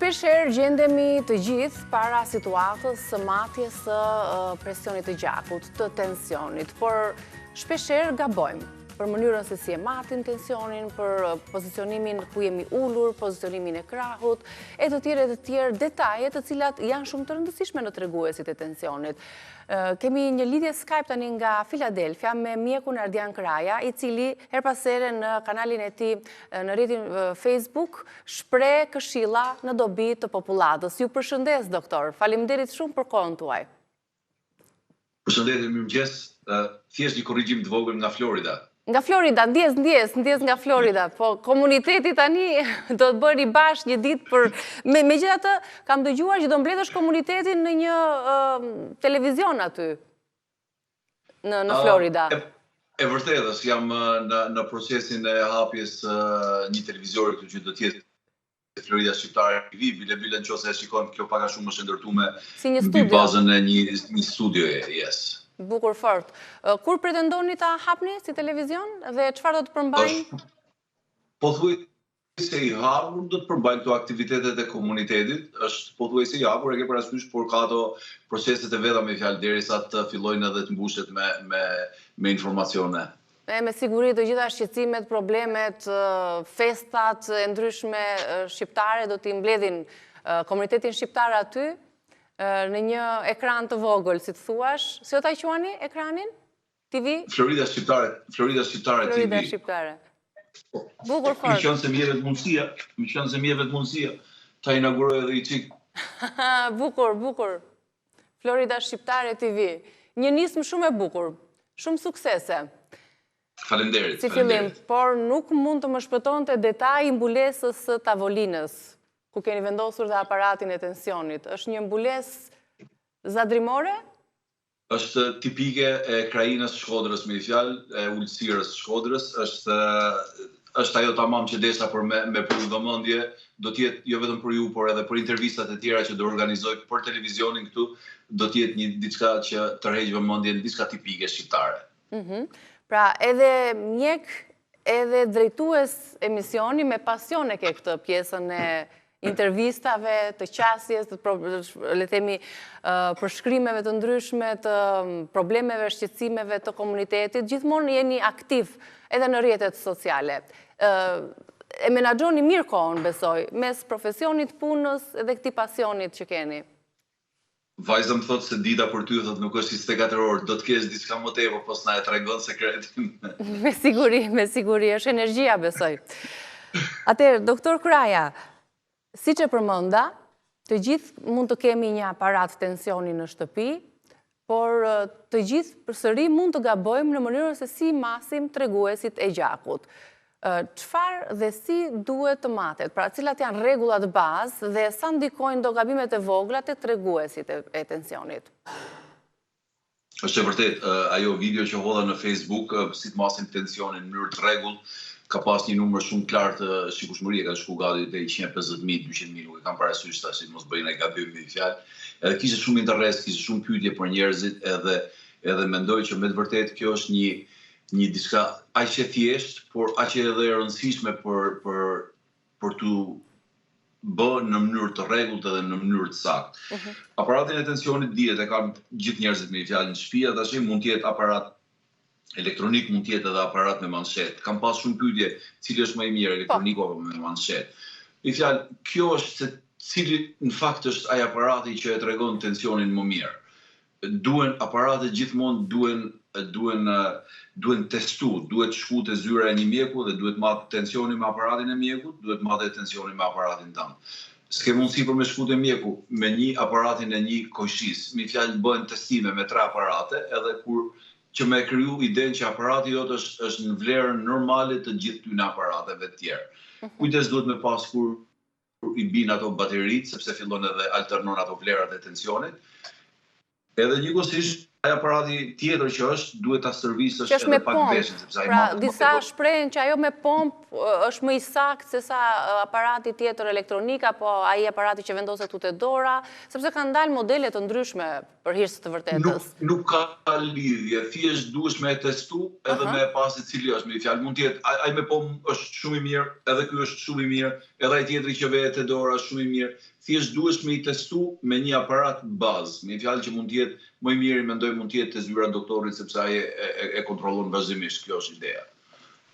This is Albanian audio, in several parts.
Shpeshherë gjendemi të gjithë para situatës së matjes së presionit të gjakut, të tensionit, por shpeshherë gabojmë për mënyrën se si e matim tensionin, për pozicionimin ku jemi ulur, pozicionimin e krahut, e të tjerë detaje të cilat janë shumë të rëndësishme në treguesit e tensionit. Kemi një lidhje Skype tani nga Filadelfia me mjekun Ardian Kraja, i cili her pas here në kanalin e tij në rrjetin Facebook shpreh këshilla në dobi të popullatës. Ju përshëndes, doktor. Faleminderit shumë për kohën tuaj. Përshëndetje, mirëmëngjes. Thjesht një korrigjim të vogël nga Florida. Nga Florida, ndjes nga Florida, po komuniteti tani do të bëri bashkë një ditë për... Megjithatë, kam dëgjuar që do mbledhësh komunitetin në një televizion aty, në Florida. E vërtetës, jam në procesin e hapjes një televizori këtu që do t'jetë Florida Shqiptare TV, bile në qose e shikon, kjo paka shumë më shëndërtume mbi bazën e një studioje, yes. Bukur fort. Kur pretendoni ta hapni si televizion dhe çfarë do të përmbajnë? Pothuajse i hapur do të përmbajnë këto aktivitetet e komunitetit, është pothuajse i hapur, e ke parasysh, por ka ato proceset e veta me fjalë derisa të fillojnë edhe të mbushet me informacione. Me siguri të gjitha shqetësimet, problemet, festat e ndryshme shqiptare do t'i mbledhin komunitetin shqiptar aty, në një ekran të vogël, si të thuash. Si do ta quani ekranin? TV? Florida Shqiptare TV. Florida Shqiptare. Bukur fort. Mi qënë se mjeve të mundësia, ta inauguroj edhe i qik. Bukur. Florida Shqiptare TV. Një nismë shumë e bukur. Shumë suksese. Faleminderit. Si fillim, por nuk mund të më shpëtonte detaj i mbulesës së tavolinës, ku keni vendosur dhe aparatin e tensionit. Është një mbulesë zadrimore? Është tipike e krajinës Shkodrës, me fjalë, e ulësirës Shkodrës. Është ajo tamam që desha për me pru vëmendje, do t'jetë jo vetëm për ju, por edhe për intervistat e tjera që do organizoj për televizionin këtu, do t'jetë një diçka që tërheq vëmendjen, diçka tipike shqiptare. Pra, edhe mjek, edhe drejtues emisioni me pasion e ke këtë pjesën e intervistave, të qasjes, le themi, përshkrimeve të ndryshme, të problemeve, shqetësimeve të komunitetit, gjithmonë jeni aktiv edhe në rrjetet sociale. E menaxhoni mirë kohën, besoj, mes profesionit, punës dhe këtij pasionit që keni. Vajza më thotë se dita për ty thotë nuk është 24 orë, do të kesh diçka më tepër, po s'na e tregon sekretin. Me siguri, është energjia, besoj. Atëherë, doktor Kraja, siç e përmenda, të gjithë mund të kemi një aparat tensioni në shtëpi, por të gjithë përsëri mund të gabojmë në mënyrën se si masim treguesit e gjakut. Çfarë dhe si duhet të matet? Pra, cilat janë rregullat bazë dhe sa ndikojnë do gabimet e vogla tek treguesit e tensionit? Është e vërtet, ajo video që hodha në Facebook, si të masim tensionin në mënyrë të rregullt, ka pas një numër shumë qartë të shikueshmërie, ka shku gati te 150.000, 200.000, nuk e kam parasysh tash, mos bëjnë ai gabim me fjalë. Edhe kishte shumë interes, kishte shumë pyetje për njerëzit, edhe mendoj që me të vërtetë kjo është një diçka aq e thjeshtë, por aq edhe e rëndësishme për tu bërë në mënyrë të rregullt edhe në mënyrë të saktë. Aparatin e tensionit dihet e kanë gjithë njerëzit me fjalë në shtëpi, tash mund të jetë aparat elektronik, mund të jetë edhe aparat me manshet. Kam pas shumë pyetje, cili është më i mirë, elektroniku apo me manshet. Me fjalë, kjo është se cili në fakt është ai aparati që e tregon tensionin më mirë. Aparatet gjithmonë duhen testu, duhet shku te zyra e një mjeku dhe duhet marrë tensionin me aparatin e mjekut, duhet marrë tensionin me aparatin tënd. S'ke mundësi për me shku te mjeku me një aparatin e një koqësis. Me fjalë bëhen testime me 3 aparate, edhe kur që me kriju idenë që aparati jot është në vlerën normale të gjithë këtyre aparateve të tjerë. Kujdes duhet me pas kur i bin ato bateritë, sepse fillon edhe alternon ato vlerat e tensionit. Edhe njëkohësisht ai aparati tjetër që është duhet ta stërvisësh edhe pak veshën, sepse ai pra disa shprehen që ajo me pompë është më i saktë se sa aparati tjetër elektronik apo ai aparati që vendoset tu te dora, sepse kanë dalë modele të ndryshme për hir të vërtetës. Nuk ka lidhje, thjesht duhesh me testu edhe me pas i cili është, me fjalë mund të jetë ai me pompë është shumë i mirë, edhe ky është shumë i mirë, edhe ai tjetri që vetë te dora është shumë i mirë. thjesht duhesh me I testu me një aparat bazë. Me fjalë që mund të jetë më I miri, mendoj mund të jetë te zyra doktorit sepse ai e kontrollon vazhdimisht, kjo është ideja.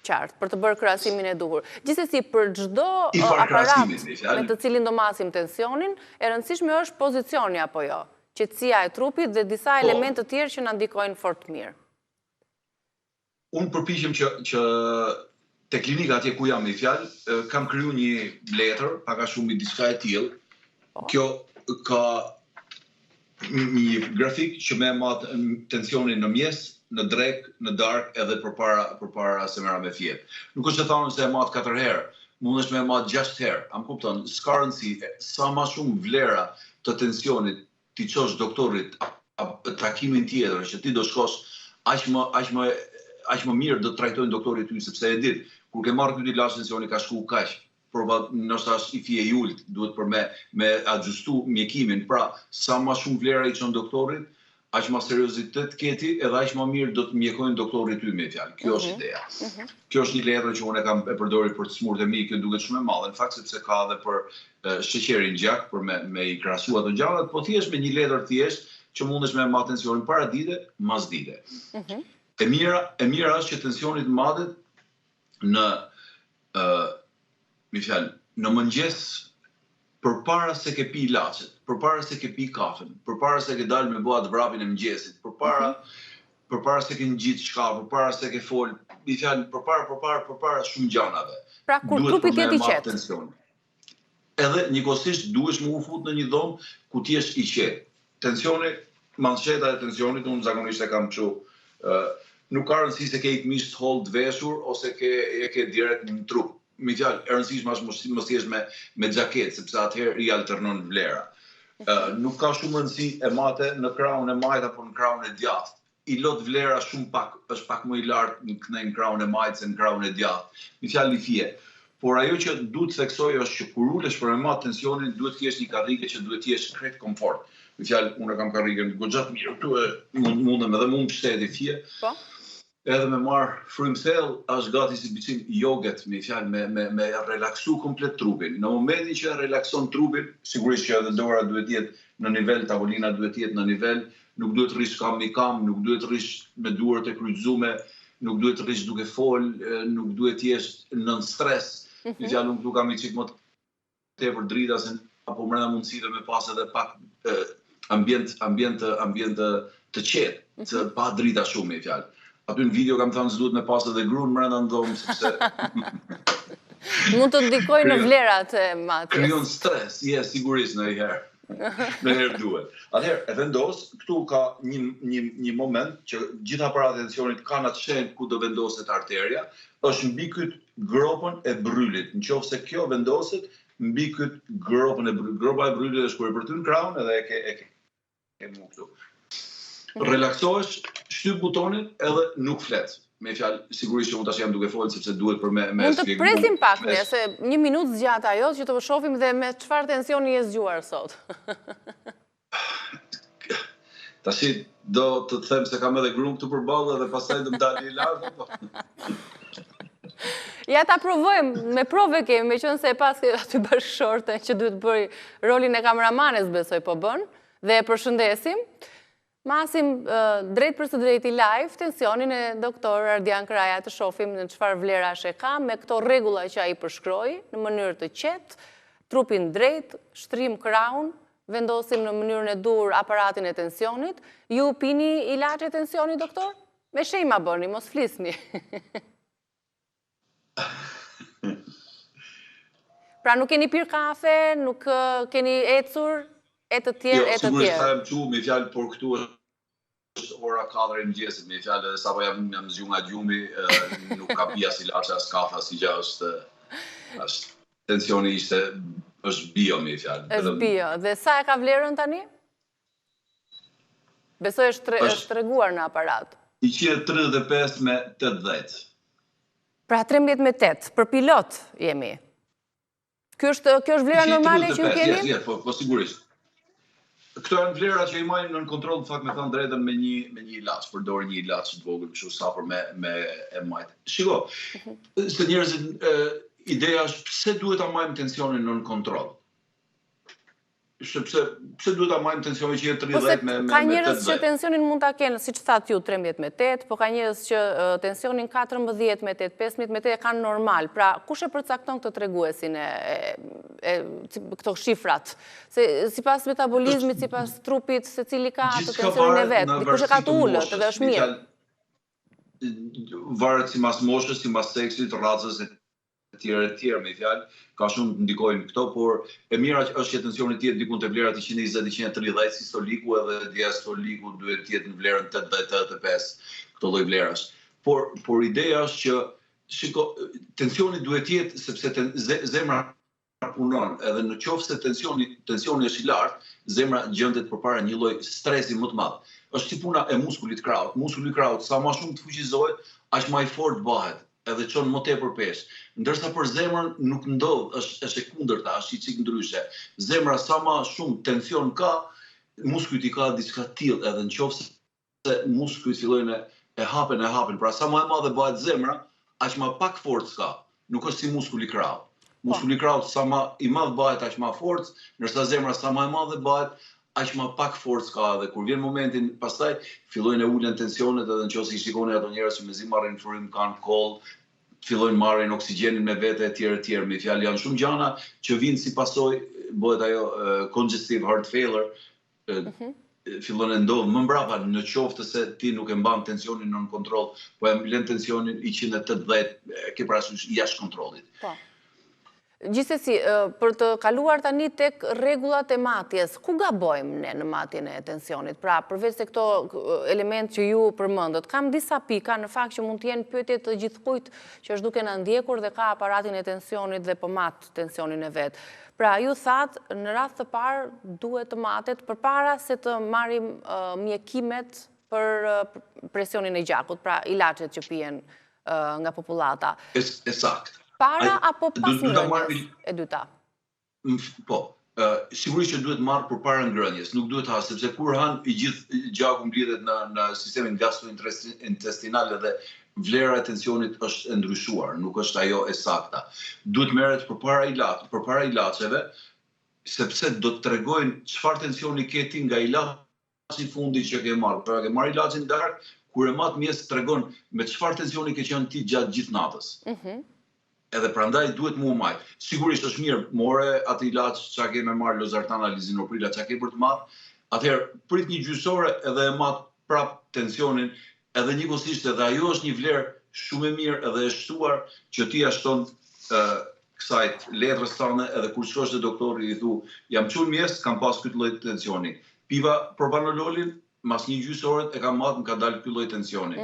Qartë, për të bërë krahasimin e duhur. Gjithsesi, për çdo aparat me të cilin do masim tensionin, e rëndësishme është pozicioni apo jo, qetësia e trupit dhe disa elementë të tjerë që na ndikojnë fort mirë. Unë përpiqem që te klinika atje ku jam me fjalë, kam kriju një letër, pak a shumë diçka e tillë. Kjo ka një grafik që më mat tensionin në mjes, në drek, në dark edhe përpara se merra me fjet. Nuk është të thonë se e mat 4 herë, mundesh me e mat 6 herë. Am kupton, s'ka rëndësi, sa më shumë vlera të tensionit ti çosh doktorit takimin tjetër që ti do shkosh aq më mirë do të trajtojnë doktorit ty sepse e ditë kur ke marrë ky ilaç tensioni ka shku kaq. Nështë është I fije jult, duhet për me adjustu mjekimin. Pra, sa ma shumë vlera I qënë doktorit, aq ma seriozitet keti, edhe aq ma mirë do të mjekojnë doktorit ty me fjalë. Kjo është ideja. Kjo është një letër që unë e kam e përdori për të smurët e mi, kjo duket shumë e madhe, në fakt sepse ka edhe për sheqerin gjak, për me I krahasu ato gjallët, po thjesht me një letër thjesht që mundesh me ma tensionin para dite, mas dite. E mira është që tensionit madet në në mëngjes përpara se ke pi ilaçet, përpara se ke pi kafen, përpara se ke dalë me bua të vrapin e mëngjesit, përpara se ke ngjit shkallë, përpara se ke fol, përpara shumë gjanave. Pra kur trupi t'jeti qetë. Edhe njëkohësisht duhesh më u fut në një dhomë ku ti je I qetë. Tensioni, mansheta e tensionit unë zakonisht e kam kështu. Nuk ka rëndësi se ke I mish të hollë të veshur ose ke direkt në trup. Me fjalë, e rëndësishme është mos jesh me xhaketë, sepse atëherë I alternon vlera. Nuk ka shumë rëndësi e mate në krahun e majt apo në krahun e djathtë. I lot vlera shumë pak, është pak më I lartë në krahun e majt se në krahun e djathtë. Me fjalë I fije. Por ajo që duhet të theksoj është që kur ulesh për me mat tensionin, duhet të kesh një karrige që duhet të jesh krejt komfort. Me fjalë, unë kam karrigen goxha të mirë, këtu mundem edhe mund shteti fije. Po. Edhe me marë frymë thellë, është gati si biçim joget, me fjalë me relaksu komplet trupin. Në momentin që relakson trupin, sigurisht që edhe dora duhet jetë në nivel, tavolina duhet jetë në nivel, nuk duhet rish kam I kam, nuk duhet rish me duart e kryqëzume, nuk duhet rish duke fol, nuk duhet jesh nën stres. Me fjalë unë këtu kam I çik më tepër drita se apo brenda mundësive me pas edhe pak ambient të qetë, që pa drita shumë me fjalë. Aty në video kam thënë s'duhet me pas edhe gruan brenda në dhomë, sepse mund të ndikoj në vlerat e matjes. Krijon stres, sigurisht në herë. Në herë duhet. Atëherë, e vendos, këtu ka një moment që gjithë aparatet e tensionit kanë atë shenjë ku do vendoset arteria, është mbi këtë gropën e brylit. Nëse kjo vendoset mbi këtë gropën e brylit. Gropa e brylit është kur e përtyn krahun edhe e ke mu këtu. Relaksohesh, shtyp butonin edhe nuk flet. Me fjalë, sigurisht që unë tash jam duke folë sepse duhet për me mund të presim pak ne, se 1 minutë zgjat ajo që të shohim dhe me çfarë tensioni je zgjuar sot. Tash do të them se kam edhe grup këtu përballë dhe pastaj do më dalë I lartë po. Ja ta provojmë, me prove kemi, meqense e pas aty bashkëshorte që duhet bëj rolin e kameramanes besoj po bën dhe e përshëndesim. Masim drejt për së drejti live tensionin e doktor Ardian Kraja të shohim në çfarë vlerash e ka me këto rregulla që ai përshkroi në mënyrë të qetë, trupin drejt, shtrim krahun, vendosim në mënyrën e dur aparatin e tensionit. Ju pini ilaçe tensioni doktor? Me shenjë ma bëni, mos flisni. Pra nuk keni pirë kafe, nuk keni ecur? E të tjerë. Sigurisht ta çu me fjalë, por këtu është ora 4 e mëngjesit, me fjalë edhe sapo jam zgju nga gjumi, nuk ka pi as ilaç as kafe as gjë, është tensioni është bio me fjalë. Është bio. Dhe sa e ka vlerën tani? Besoj është treguar në aparat. 135 me 80. Pra 13 me 8, për pilot jemi. Kjo është vlera normale që ju keni? Po sigurisht. Këto janë vlerat që I majnë në kontroll, në fakt me thënë drejtën me një ilaç, përdor një ilaç të vogël, kështu sa për me e majt. Shiko, se njerëzit ideja është pse duhet ta majmë tensionin në kontroll. sepse pse duhet ta marrim tensionin që jetë 30 me 80? Ka njerëz që tensionin mund ta kenë, siç thatë ju, 13/8, po ka njerëz që tensionin 14/8, 15/8 e kanë normal. Pra, kush e përcakton këtë treguesin këto shifrat? Se sipas metabolizmit, sipas trupit, secili ka atë tensionin e vet. Dikush e ka të ulët, edhe është mirë. Varet sipas moshës, sipas seksit, racës e tjerë, me fjalë, ka shumë ndikojnë këto, por e mira është që tensioni të jetë diku te vlerat 120-130, sistoliku edhe diastoliku duhet të jetë në vlerën 80-85, këto lloj vlerash. Por ideja është që tensioni duhet të jetë sepse zemra punon, edhe në qoftë se tensioni është i lartë, zemra gjendet përpara një lloj stresi më të madh. Është si puna e muskulit kraut. Muskuli kraut sa më shumë të fuqizohet, aq më i fortë bëhet, edhe çon më tepër peshë. Ndërsa për zemrën nuk ndodh, është e kundërta, është i çik ndryshe. Zemra sa më shumë tension ka, muskujt i ka diçka të tillë, edhe nëse muskujt fillojnë e hapen, pra sa më e madhe bëhet zemra, aq më pak forcë ka. Nuk është si muskuli kraut. Muskuli kraut sa më i madh bëhet, aq më forcë, ndërsa zemra sa më e madhe bëhet, aq më pak forcë ka. Dhe kur vjen momentin pastaj fillojnë e ulen tensionet, edhe nëse i shikoni ato njerëz që mezi marrin frymë, kanë koll, fillojnë marrin oksigjenin me vete etj. Me fjalë janë shumë gjëra që vinë si pasojë, bëhet ajo congestive heart failure, fillon e ndodh më mbrapa në qoftë se ti nuk e mban tensionin nën kontroll, po e mbledh tensionin 180, ke parasysh jashtë kontrollit. Po. Gjithsesi, për të kaluar tani tek rregullat e matjes, ku gabojmë ne në matjen e tensionit? Pra, përveç se këto element që ju përmendët, kam disa pika në fakt që mund të jenë pyetje të gjithkujt që është duke na ndjekur dhe ka aparatin e tensionit dhe po mat tensionin e vet. Pra, ju thatë, në radhë të parë duhet të matet përpara se të marrim mjekimet për presionin e gjakut, pra ilaçet që pijen nga popullata. Saktë. Para apo pas ngrënjes e dyta? Po, sigurisht që duhet marrë përpara ngrënjes, nuk duhet ha, sepse kur han i gjithë gjaku mbledhet në sistemin gastrointestinal dhe vlera e tensionit është e ndryshuar, nuk është ajo e sakta. Duhet merret përpara ilaçeve, sepse do të tregojnë çfarë tensioni ke ti nga ilaçi i fundit që ke marrë. Pra ke marrë ilaçin darkë, kur e mat mjes tregon me çfarë tensioni ke qenë ti gjatë gjithë natës. Edhe prandaj duhet mu majt. Sigurisht është mirë, more atë ilaç që ke me marrë lozartana, lisinoprila, që ke për të marrë, atëherë prit një gjysore edhe e mat prap tensionin, edhe njëkohësisht edhe ajo është një vlerë shumë e mirë edhe e shtuar që ti ashton kësaj letrës tane, edhe kur shkosh te doktori i thu, jam çuar mjes, kam pas këtë lloj tensioni. Piva propanololin, mas një gjysore e kam marrë, më ka dalë ky lloj tensioni.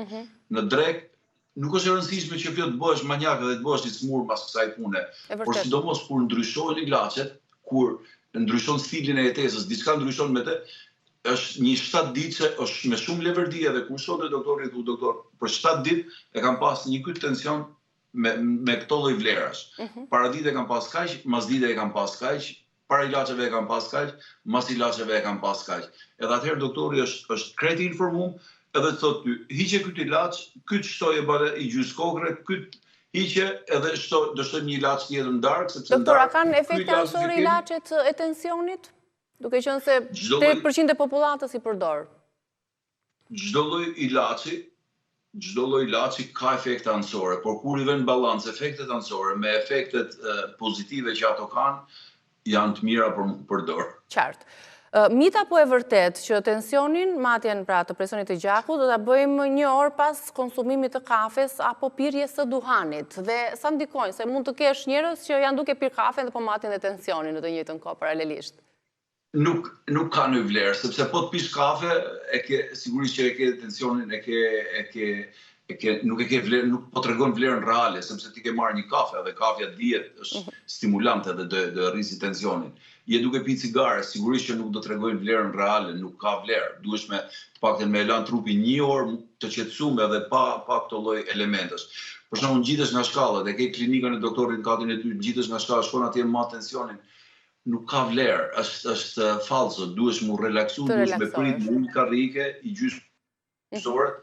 Në drek nuk është e rëndësishme që të bëhesh manjak dhe të bëhesh i smur pas kësaj pune, por sidomos kur ndryshojnë ilaçet, kur ndryshon stilin e jetesës, diçka ndryshon me të, është një 7 ditë që është me shumë leverdi edhe kur shkon te doktori thu doktor, për 7 ditë e kam pas një ky tension me këto lloj vlerash. Para ditë e kam pas kaq, mas ditë e kam pas kaq, para ilaçeve e kam pas kaq, mas ilaçeve e kam pas kaq. Edhe atëherë doktori është krejt i informuar. Edhe të thotë ty, hiqe këtë ilaç, këtë shtoje bare i gjysë kokre, këtë hiqe edhe do shtoj një ilaç tjetër në darkë. Doktor, a kanë efekte anësore ilaçet e tensionit? Duke qenë se 8% e popullatës i përdor. Çdo lloj ilaçi ka efekte anësore, por kur i vën balans efektet anësore me efektet pozitive që ato kanë, janë të mira për të përdor. Qartë. Mit apo e vërtet që tensionin, matjen pra të presionit të gjakut, do ta bëjmë 1 orë pas konsumimit të kafes apo pirjes së duhanit? Dhe sa ndikojnë, se mund të kesh njerëz që janë duke pirë kafe dhe po matin dhe tensionin në të njëjtën kohë paralelisht? Nuk ka në vlerë, sepse po të pish kafe, sigurisht që e ke tensionin, nuk e ke vlerë, nuk po tregon vlerën reale, sepse ti ke marrë një kafe dhe kafja dihet është stimulante dhe do rrisi tensionin. Je duke pi cigare, sigurisht që nuk do tregojnë vlerën reale, nuk ka vlerë. Duhesh me të paktën me elan trupi 1 orë të qetësuar edhe pa këto lloj elementesh. Për shembull, ngjitesh nga shkallët, e ke klinikën e doktorit në katin e ty, ngjitesh nga shkallët, shkon atje me tensionin. Nuk ka vlerë, është falso, duhesh mu relaksu, duhesh me prit një karrike i gjysmësorët,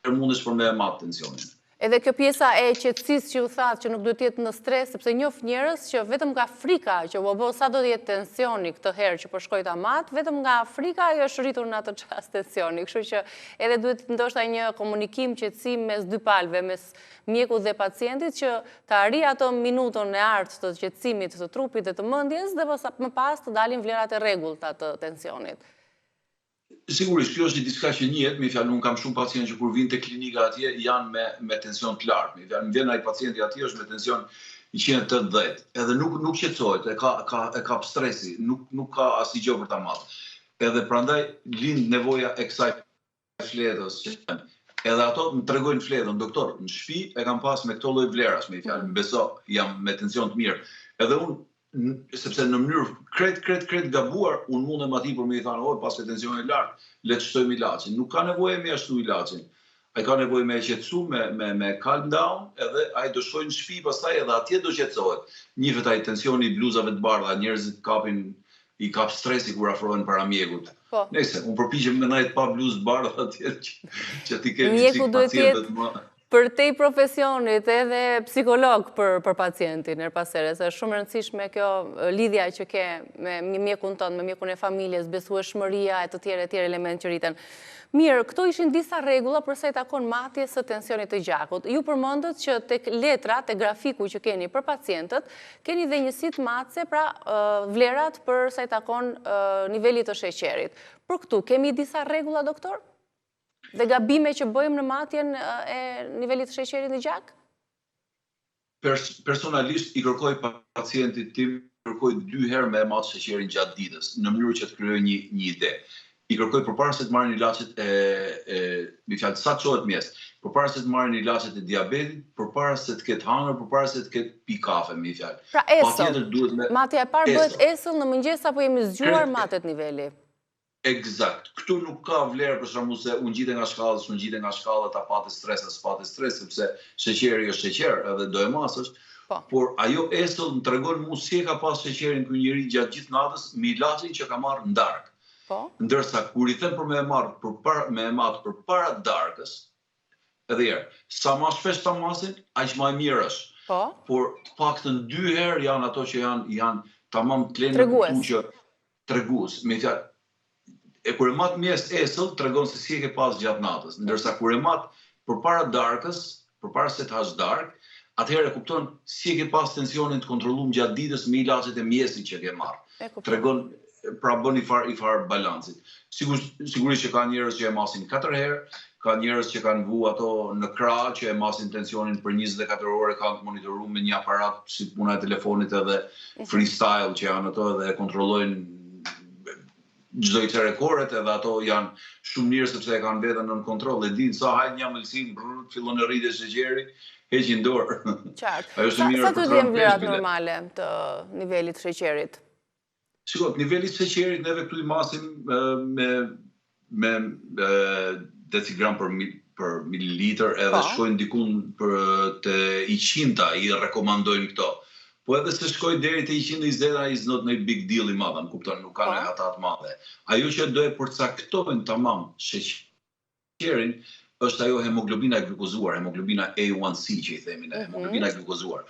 mundesh për me mat tensionin. Edhe kjo pjesa e qetësisë që u thatë që nuk duhet të jetë në stres, sepse njoh njerëz që vetëm nga frika që sa do të jetë tensioni këtë herë që po shkoj ta mat, vetëm nga frika ajo është rritur në atë çast tensioni. Kështu që edhe duhet ndoshta një komunikim qetësim mes dy palëve, mes mjekut dhe pacientit që të arrijë ato minutën e artë të qetësimit të trupit dhe të mendjes dhe më pas të dalin vlerat e rregullta të tensionit. Sigurisht, kjo është diçka që njihet, me fjalë, unë kam shumë pacientë që kur vinë te klinika atje janë me tension të lartë. Me fjalë, vjen ai pacienti atje është me tension 180, edhe nuk qetësohet, e ka stresi, nuk ka asnjë gjë për ta marrë. Edhe prandaj lind nevoja e kësaj fletës që edhe ato më tregojnë fletën, doktor, në shtëpi e kam pas me këto lloj vlerash, me fjalë, beso, jam me tension të mirë. Edhe unë sepse në mënyrë kret gabuar, unë mundem atij për me i thënë, pas e tensioni lartë, le të shtojmë ilaçin. Nuk ka nevojë me ashtu ilaçin. Ai ka nevojë me qetësu, me calm down, edhe ai do shkojë në shtëpi pastaj edhe atje do qetësohet. Njihet ai tensioni i bluzave të bardha, njerëzit i kap stresi kur afrohen para mjekut. Nëse unë përpiqem me ndaj pa bluzë të bardha atje që ti kemi pacientët më për te i profesionit edhe psikolog për pacientin e pasere, se është shumë rëndësishme kjo lidhja që ke me mjekun tonë, me mjekun e familjes, besueshmëria e të tjere element që rriten. Mirë, këto ishin disa rregulla përsa i takon matjes së tensionit të gjakut. Ju përmendët që tek letra, tek grafiku që keni për pacientët, keni dhe njësit matse, pra vlerat përsa i takon nivelit të sheqerit. Për këtu, kemi disa rregulla, doktor? Dhe gabime që bëjmë në matjen e nivelit të sheqerit në gjak? Personalisht i kërkoj pacientit tim, kërkoj 2 herë me matë sheqerin gjatë ditës, në mënyrë që të krijoj një ide. I kërkoj përpara se të marrin ilaçet me fjalë sa çohet mjes, përpara se të marrin ilaçet e diabetit, përpara se të ketë hangër, përpara se të ketë pi kafe me fjalë. Pra esëll, matja e parë bëhet esëll në mëngjes apo jemi zgjuar matet niveli? Eksakt. Këtu nuk ka vlerë për shkakun se unë ngjitem nga shkalla, ta patë stres, s'patë stres, sepse sheqeri është sheqer, edhe do e masësh. Por ajo esëll më tregon mua si e ka pas sheqerin ky njeri gjatë gjithë natës me ilaçin që ka marrë në darkë. Ndërsa kur i them për me marrë përpara darkës, edhe herë, sa më shpesh ta masin, aq më mirë është. Por të paktën 2 herë janë ato që janë tamam të lenë këtu që tregues, me fjalë. E kur e mat mjes esëll, tregon se si e ke pas gjatë natës. Ndërsa kur e mat përpara darkës, përpara se të hash darkë, atëherë e kupton si e ke pas tensionin të kontrolluar gjatë ditës me ilaçet e mjesit që ke marrë. Tregon, pra bën i far balancit. Sigurisht që ka njerëz që e masin 4 herë, ka njerëz që kanë vu ato në krah që e masin tensionin për 24 orë, kanë të monitoruar me një aparat si puna e telefonit edhe freestyle që janë ato edhe e kontrollojnë çdo i rekordet, edhe ato janë shumë mirë sepse e kanë veten nën kontroll, e dinë sa hajnë një amëlsinë, fillon të rritet sheqeri, heqin dorë. Qartë. Sa të jenë vlerat normale të nivelit të sheqerit? Shikoj, niveli i sheqerit neve këtu i masim me decigram për mililitër, edhe shkojnë dikun për të 100-ta, i rekomandojnë këto. Po edhe se shkoj deri te 120, is not no big deal i madh, kupton, nuk ka ata të madhe. Ajo që do e përcaktojnë tamam sheqerin është ajo hemoglobina e glukozuar, hemoglobina A1C që i themi ne, hemoglobina e glukozuar.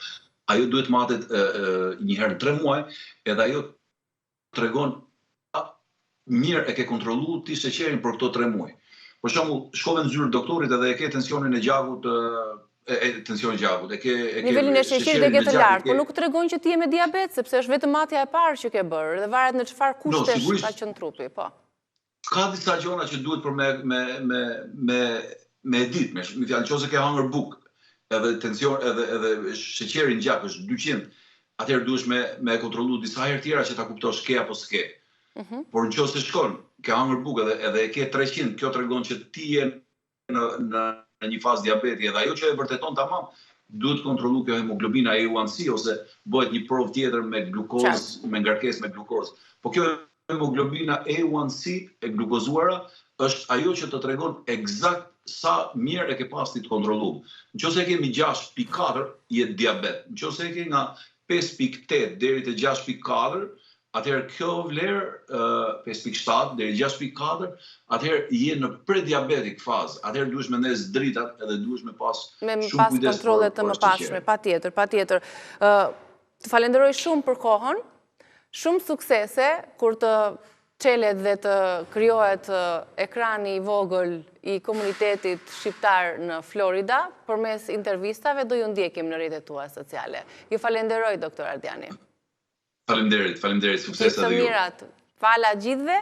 Ajo duhet matet një herë në 3 muaj, edhe ajo tregon mirë e ke kontrolluar ti sheqerin për këto 3 muaj. Për shembull, shkove në zyrë doktorit edhe e ke tensionin e gjakut nivelin e sheqerit e ke të lartë, por nuk tregon që ti je me diabet, sepse është vetëm matja e parë që ke bërë dhe varet në çfarë kushtesh ka qenë trupi, po. Ka disa gjëra që duhet për me ditë, me fjalë nëse ke hangër bukë, edhe tension edhe sheqeri në gjak është 200, atëherë duhesh me kontrollu disa herë tjera që ta kuptosh ke apo s'ke. Por nëse shkon, ke hangër bukë edhe e ke 300, kjo tregon që ti je në një fazë diabeti, edhe ajo që e vërteton tamam, duhet kontrollu kjo hemoglobina A1C ose bëhet një provë tjetër me glukozë, me ngarkesë me glukozë. Po kjo hemoglobina A1C e glukozuara është ajo që të tregon eksakt sa mirë e ke pas ti të kontrolluar. Nëse kemi 6.4, je diabet. Nëse ke nga 5.8 deri te 6.4, atëherë kjo vlerë 5.7 deri 6.4, atëherë je në prediabetik fazë. Atëherë duhesh me ndes dritat edhe duhesh me pas shumë kujdes kontrole të mëpashme, patjetër. Të falenderoj shumë për kohën, shumë suksese kur të çelet dhe të krijohet ekrani i vogël i komunitetit shqiptar në Florida, përmes intervistave do ju ndjekim në rrjetet tuaja sociale. Ju falenderoj, doktor Ardiani. Faleminderit, suksese edhe ju. Gjithë të mirat, fala gjithëve.